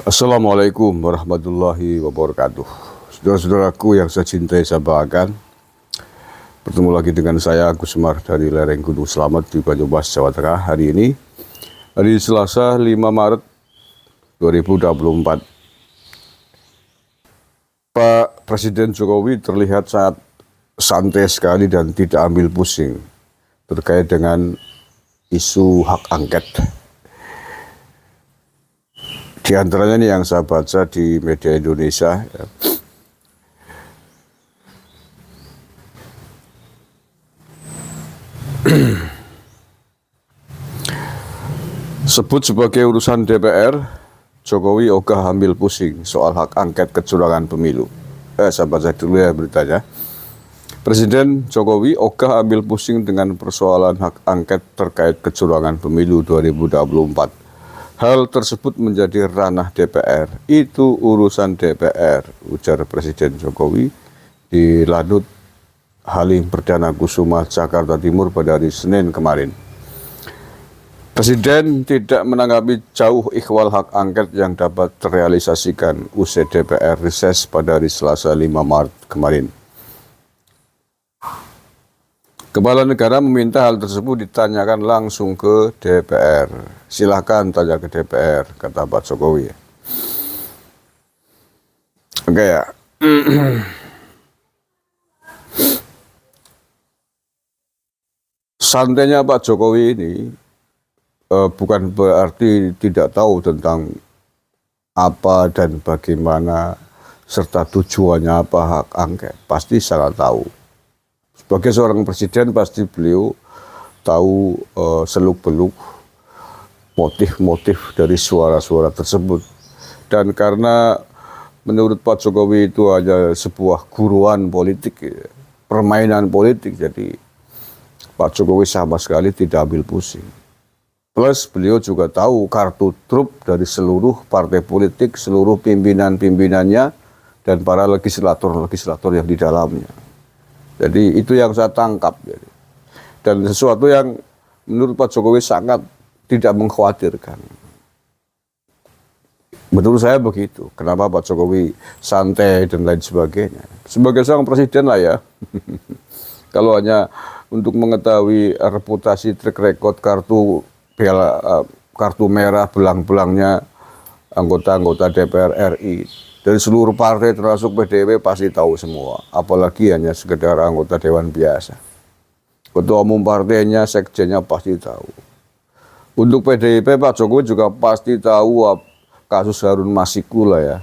Assalamualaikum warahmatullahi wabarakatuh. Saudara-saudaraku yang saya cintai, saya banggakan, bertemu lagi dengan saya Agus Semar dari lereng Gunung Selamet di Banyumas, Jawa Tengah. Hari ini hari Selasa 5 Maret 2024. Pak Presiden Jokowi terlihat sangat santai sekali dan tidak ambil pusing terkait dengan isu hak angket. Di antaranya ini yang saya baca di media Indonesia, ya. Sebut sebagai urusan DPR, Jokowi ogah ambil pusing soal hak angket kecurangan pemilu. Saya baca dulu ya beritanya. Presiden Jokowi ogah ambil pusing dengan persoalan hak angket terkait kecurangan pemilu 2024. Hal tersebut menjadi ranah DPR. Itu urusan DPR, ujar Presiden Jokowi di Lanut Halim Perdana Kusuma, Jakarta Timur pada hari Senin kemarin. Presiden tidak menanggapi jauh ikhwal hak angket yang dapat terrealisasikan usai DPR reses pada hari Selasa 5 Maret kemarin. Kepala negara meminta hal tersebut ditanyakan langsung ke DPR. Silahkan tanya ke DPR, kata Pak Jokowi. Oke ya. Santainya Pak Jokowi ini bukan berarti tidak tahu tentang apa dan bagaimana serta tujuannya apa hak angket. Pasti sangat tahu. Sebagai seorang presiden pasti beliau tahu seluk-beluk motif-motif dari suara-suara tersebut. Dan karena menurut Pak Jokowi itu hanya sebuah guruan politik, permainan politik, jadi Pak Jokowi sama sekali tidak ambil pusing. Plus beliau juga tahu kartu truf dari seluruh partai politik, seluruh pimpinan-pimpinannya, dan para legislator-legislator yang di dalamnya. Jadi itu yang saya tangkap. Dan sesuatu yang menurut Pak Jokowi sangat tidak mengkhawatirkan. Menurut saya begitu. Kenapa Pak Jokowi santai dan lain sebagainya. Sebagai seorang presiden lah ya. Kalau hanya untuk mengetahui reputasi track record kartu merah belang-belangnya anggota-anggota DPR RI. Dari seluruh partai termasuk PDIP pasti tahu semua. Apalagi hanya sekedar anggota dewan biasa. Ketua umum partainya, sekjennya pasti tahu. Untuk PDIP Pak Jokowi juga pasti tahu kasus Harun Masiku lah ya.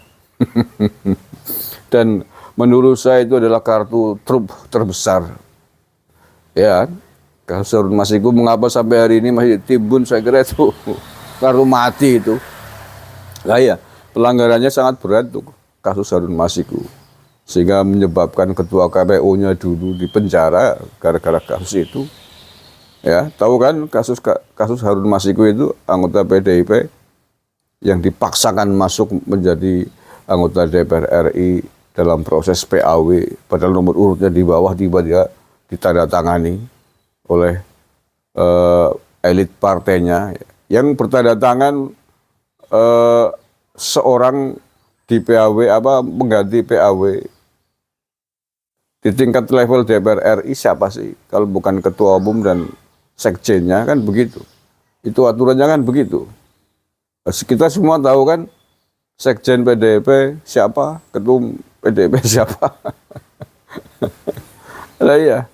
Dan menurut saya itu adalah kartu truf terbesar. Ya, kasus Harun Masiku mengapa sampai hari ini masih timbun, saya kira itu kartu mati itu. Nah ya. Pelanggarannya sangat berat tuh kasus Harun Masiku, sehingga menyebabkan ketua KPU-nya dulu di penjara gara-gara kasus itu. Ya, tahu kan kasus Harun Masiku itu anggota PDIP yang dipaksakan masuk menjadi anggota DPR RI dalam proses PAW, padahal nomor urutnya di bawah tiba-tiba ditandatangani oleh elit partainya yang bertanda tangan seorang di PAW mengganti PAW di tingkat level DPR RI siapa sih kalau bukan ketua umum dan sekjennya, kan begitu. Itu aturannya kan begitu. Kita semua tahu kan sekjen PDIP siapa, ketua PDIP siapa. Nah iya.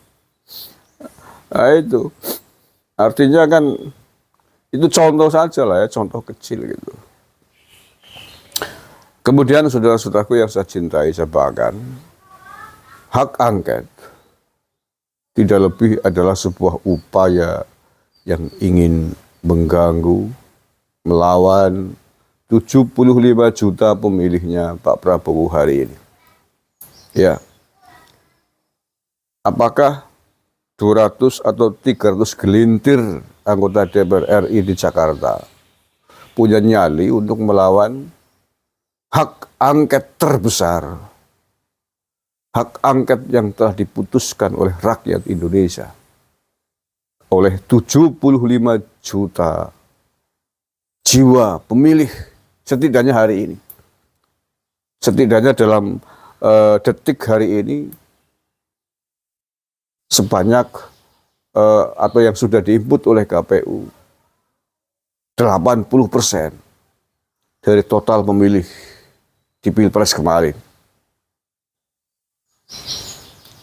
Nah itu. Artinya kan itu contoh saja lah ya, contoh kecil gitu. Kemudian saudara-saudaraku yang saya cintai, saya banggakan, hak angket tidak lebih adalah sebuah upaya yang ingin mengganggu, melawan 75 juta pemilihnya Pak Prabowo hari ini. Ya, apakah 200 atau 300 gelintir anggota DPR RI di Jakarta punya nyali untuk melawan hak angket terbesar, hak angket yang telah diputuskan oleh rakyat Indonesia, oleh 75 juta jiwa pemilih Setidaknya hari ini. Setidaknya dalam detik hari ini sebanyak atau yang sudah diinput oleh KPU 80% dari total pemilih di Pilpres kemarin.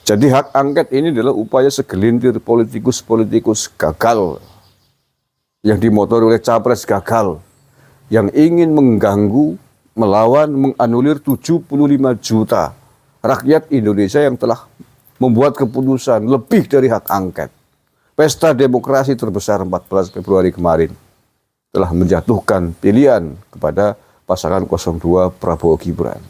Jadi hak angket ini adalah upaya segelintir politikus-politikus gagal yang dimotori oleh capres gagal yang ingin mengganggu, melawan, menganulir 75 juta rakyat Indonesia yang telah membuat keputusan lebih dari hak angket. Pesta demokrasi terbesar 14 Februari kemarin telah menjatuhkan pilihan kepada pasangan 02 Prabowo Gibran.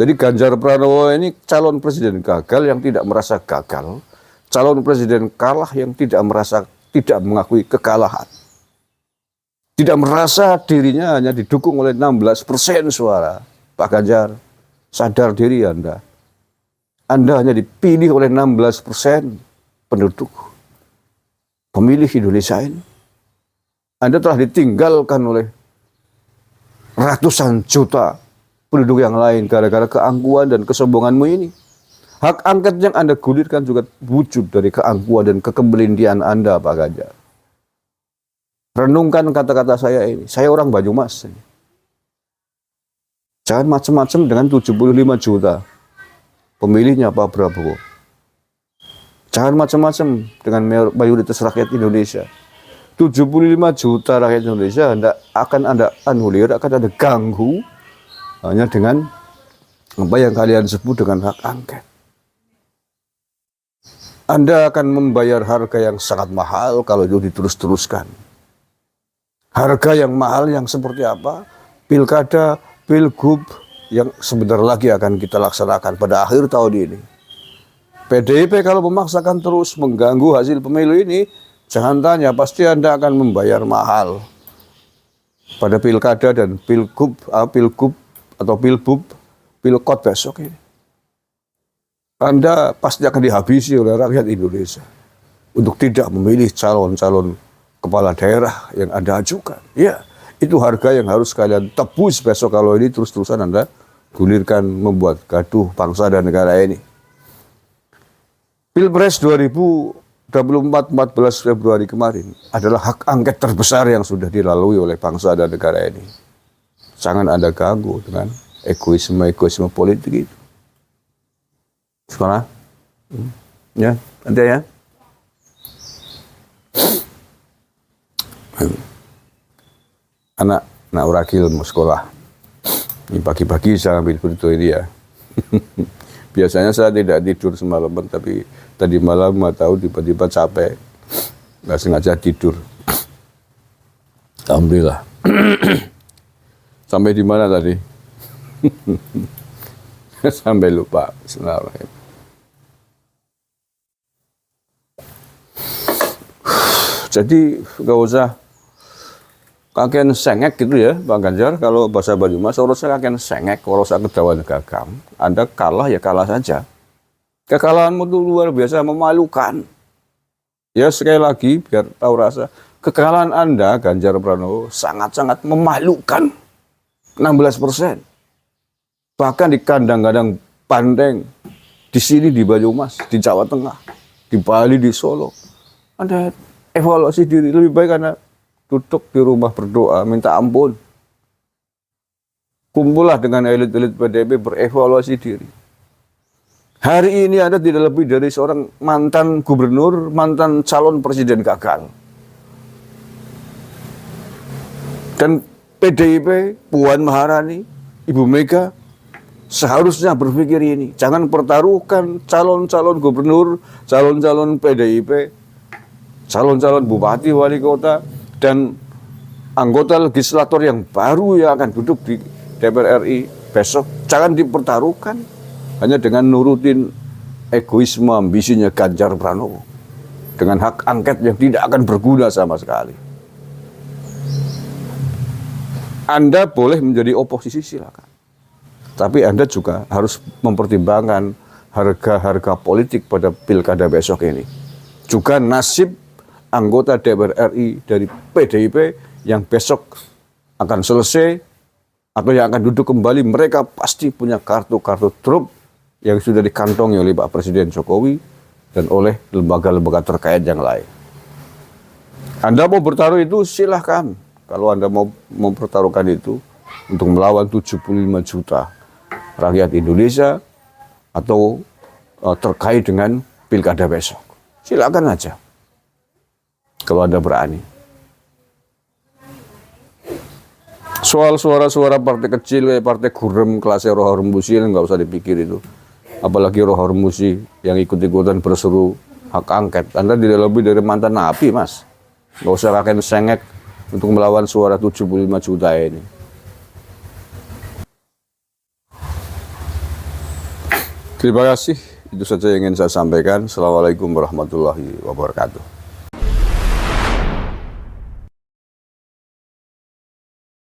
Jadi Ganjar Pranowo ini calon presiden gagal yang tidak merasa gagal, calon presiden kalah yang tidak mengakui kekalahan. Tidak merasa dirinya hanya didukung oleh 16% suara. Pak Ganjar, sadar diri Anda. Anda hanya dipilih oleh 16% penduduk pemilih Indonesia ini. Anda telah ditinggalkan oleh ratusan juta penduduk yang lain gara-gara keangkuhan dan kesombonganmu ini. Hak angket yang Anda gulirkan juga wujud dari keangkuhan dan kekemelintian Anda, Pak Ganjar. Renungkan kata-kata saya ini. Saya orang Banyumas. Jangan macam-macam dengan 75 juta pemilihnya Pak Prabowo. Jangan macam-macam dengan mayoritas rakyat Indonesia. 75 juta rakyat Indonesia akan Anda anulir, akan Anda ganggu hanya dengan apa yang kalian sebut dengan hak angket. Anda akan membayar harga yang sangat mahal kalau itu diterus-teruskan. Harga yang mahal yang seperti apa? Pilkada, pilgub yang sebentar lagi akan kita laksanakan pada akhir tahun ini. PDIP kalau memaksakan terus mengganggu hasil pemilu ini, jangan tanya, pasti Anda akan membayar mahal pada pilkada dan pilgub atau pilkot besok ini. Anda pasti akan dihabisi oleh rakyat Indonesia untuk tidak memilih calon-calon kepala daerah yang Anda ajukan. Ya, itu harga yang harus kalian tebus besok kalau ini terus-terusan Anda gulirkan membuat gaduh bangsa dan negara ini. Pilpres 2024 14 Februari kemarin adalah hak angket terbesar yang sudah dilalui oleh bangsa dan negara ini. Jangan Anda ganggu dengan egoisme politik itu. Sekolah? Ya, nanti ya. Anak urakil mau sekolah. Ini pagi-pagi saya ambil berita ini ya. Biasanya saya tidak tidur semalaman, tapi tadi malam nggak tahu tiba-tiba capek, nggak sengaja tidur. Alhamdulillah. Sampai di mana tadi? Sampai lupa. Bismillahirrahmanirrahim. Jadi nggak usah kakek sengek gitu ya, Pak Ganjar. Kalau bahasa Banyumas, kalau saya kakek sengek, kalau saya kedawan gagam, Anda kalah ya kalah saja. Kekalahanmu itu luar biasa memalukan. Ya sekali lagi biar tahu rasa, kekalahan Anda Ganjar Pranowo sangat-sangat memalukan. 16%. Bahkan di kandang-kandang Bandeng, di sini di Banyumas, di Jawa Tengah, di Bali, di Solo. Anda evaluasi diri, lebih baik Anda duduk di rumah berdoa, minta ampun. Kumpullah dengan elit-elit PDIP, berevaluasi diri. Hari ini Anda tidak lebih dari seorang mantan gubernur, mantan calon presiden gagal. Dan PDIP, Puan Maharani, Ibu Mega, seharusnya berpikir ini. Jangan pertaruhkan calon-calon gubernur, calon-calon PDIP, calon-calon bupati, wali kota, dan anggota legislator yang baru yang akan duduk di DPR RI besok. Jangan dipertaruhkan hanya dengan nurutin egoisme ambisinya Ganjar Pranowo. Dengan hak angket yang tidak akan berguna sama sekali. Anda boleh menjadi oposisi silakan. Tapi Anda juga harus mempertimbangkan harga-harga politik pada pilkada besok ini. Juga nasib anggota DPR RI dari PDIP yang besok akan selesai atau yang akan duduk kembali, mereka pasti punya kartu-kartu truf yang sudah dikantongi oleh Pak Presiden Jokowi dan oleh lembaga-lembaga terkait yang lain. Anda mau bertaruh itu silahkan. Kalau Anda mau mempertaruhkan itu untuk melawan 75 juta rakyat Indonesia atau terkait dengan pilkada besok, silakan aja. Kalau Anda berani. Soal suara-suara partai kecil, kayak partai Gurem, kelasnya Roh Hormuzi, nggak usah dipikir itu. Apalagi Roh Hormuzi yang ikut-ikutan berseru hak angket. Anda tidak lebih dari mantan napi, Mas. Nggak usah kakek sengek untuk melawan suara 75 juta ini. Terima kasih. Itu saja yang ingin saya sampaikan. Assalamualaikum warahmatullahi wabarakatuh.